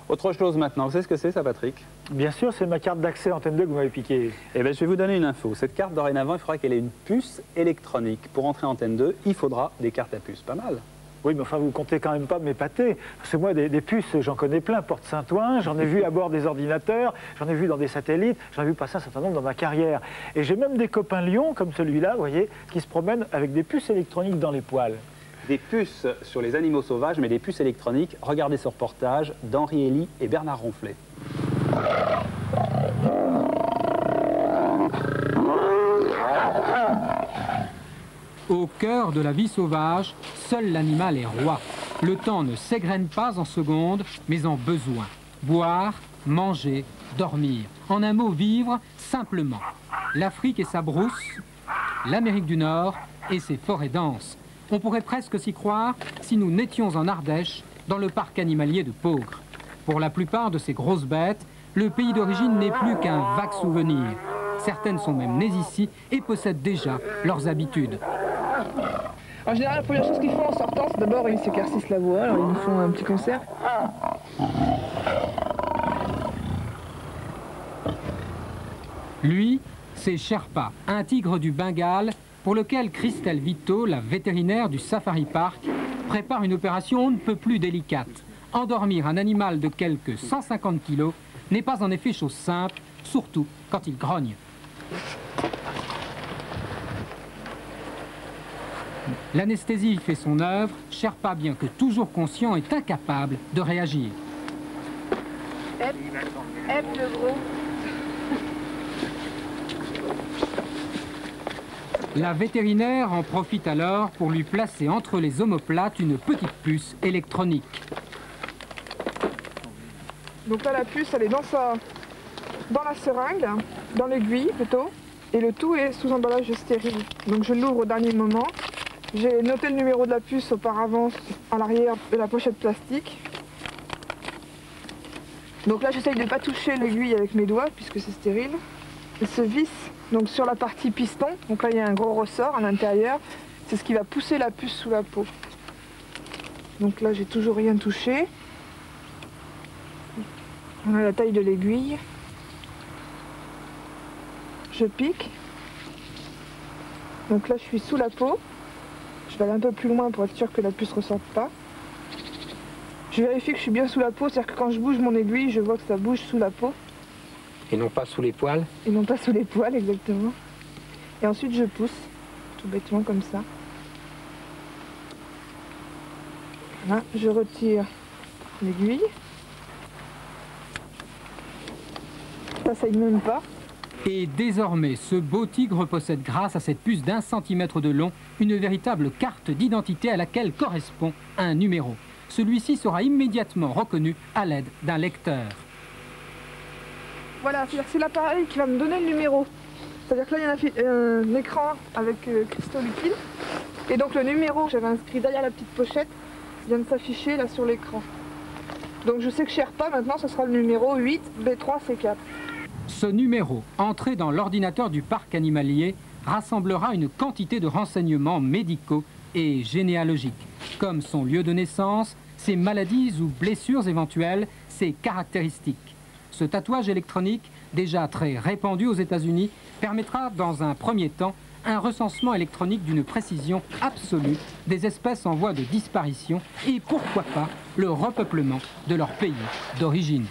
Autre chose maintenant, vous savez ce que c'est ça, Patrick? Bien sûr, c'est ma carte d'accès Antenne 2 que vous m'avez piquée. Eh bien, je vais vous donner une info. Cette carte, dorénavant, il faudra qu'elle ait une puce électronique. Pour entrer en Antenne 2, il faudra des cartes à puce. Pas mal. Oui, mais enfin, vous comptez quand même pas m'épater. Parce que moi, des puces, j'en connais plein. Porte Saint-Ouen, j'en ai vu à bord des ordinateurs, j'en ai vu dans des satellites, j'en ai vu passer un certain nombre dans ma carrière. Et j'ai même des copains Lyon, comme celui-là, vous voyez, qui se promènent avec des puces électroniques dans les poils. Des puces sur les animaux sauvages, mais des puces électroniques. Regardez ce reportage d'Henri Elie et Bernard Ronflet. Au cœur de la vie sauvage, seul l'animal est roi. Le temps ne s'égrène pas en secondes, mais en besoin. Boire, manger, dormir. En un mot, vivre simplement. L'Afrique et sa brousse, l'Amérique du Nord et ses forêts denses. On pourrait presque s'y croire si nous n'étions en Ardèche, dans le parc animalier de Peaugres. Pour la plupart de ces grosses bêtes, le pays d'origine n'est plus qu'un vague souvenir. Certaines sont même nées ici et possèdent déjà leurs habitudes. En général, la première chose qu'ils font en sortant, c'est d'abord ils s'éclaircissent la voix, alors ils nous font un petit concert. Lui, c'est Sherpa, un tigre du Bengale pour lequel Christelle Vito, la vétérinaire du Safari Park, prépare une opération on ne peut plus délicate. Endormir un animal de quelques 150 kilos n'est pas en effet chose simple, surtout quand il grogne. L'anesthésie fait son œuvre, Sherpa, bien que toujours conscient, est incapable de réagir. Hep le gros. La vétérinaire en profite alors pour lui placer entre les omoplates une petite puce électronique. Donc là, la puce, elle est dans la seringue, dans l'aiguille plutôt, et le tout est sous emballage stérile. Donc je l'ouvre au dernier moment. J'ai noté le numéro de la puce auparavant à l'arrière de la pochette plastique. Donc là, j'essaye de ne pas toucher l'aiguille avec mes doigts puisque c'est stérile. Elle se visse donc sur la partie piston. Donc là, il y a un gros ressort à l'intérieur. C'est ce qui va pousser la puce sous la peau. Donc là, j'ai toujours rien touché. On a la taille de l'aiguille. Je pique. Donc là, je suis sous la peau. Je vais aller un peu plus loin pour être sûr que la puce ne ressorte pas. Je vérifie que je suis bien sous la peau, c'est-à-dire que quand je bouge mon aiguille, je vois que ça bouge sous la peau. Et non pas sous les poils? Et non pas sous les poils, exactement. Et ensuite, je pousse, tout bêtement comme ça. Voilà, je retire l'aiguille. Ça aille même pas. Et désormais, ce beau tigre possède, grâce à cette puce d'1 centimètre de long, une véritable carte d'identité à laquelle correspond un numéro. Celui-ci sera immédiatement reconnu à l'aide d'un lecteur. Voilà, c'est l'appareil qui va me donner le numéro. C'est-à-dire que là, il y a un écran avec cristaux liquides. Et donc le numéro que j'avais inscrit derrière la petite pochette vient de s'afficher là sur l'écran. Donc je sais que Sherpa, maintenant, ce sera le numéro 8B3C4. Ce numéro, entré dans l'ordinateur du parc animalier, rassemblera une quantité de renseignements médicaux et généalogiques, comme son lieu de naissance, ses maladies ou blessures éventuelles, ses caractéristiques. Ce tatouage électronique, déjà très répandu aux États-Unis, permettra dans un premier temps un recensement électronique d'une précision absolue des espèces en voie de disparition et pourquoi pas le repeuplement de leur pays d'origine.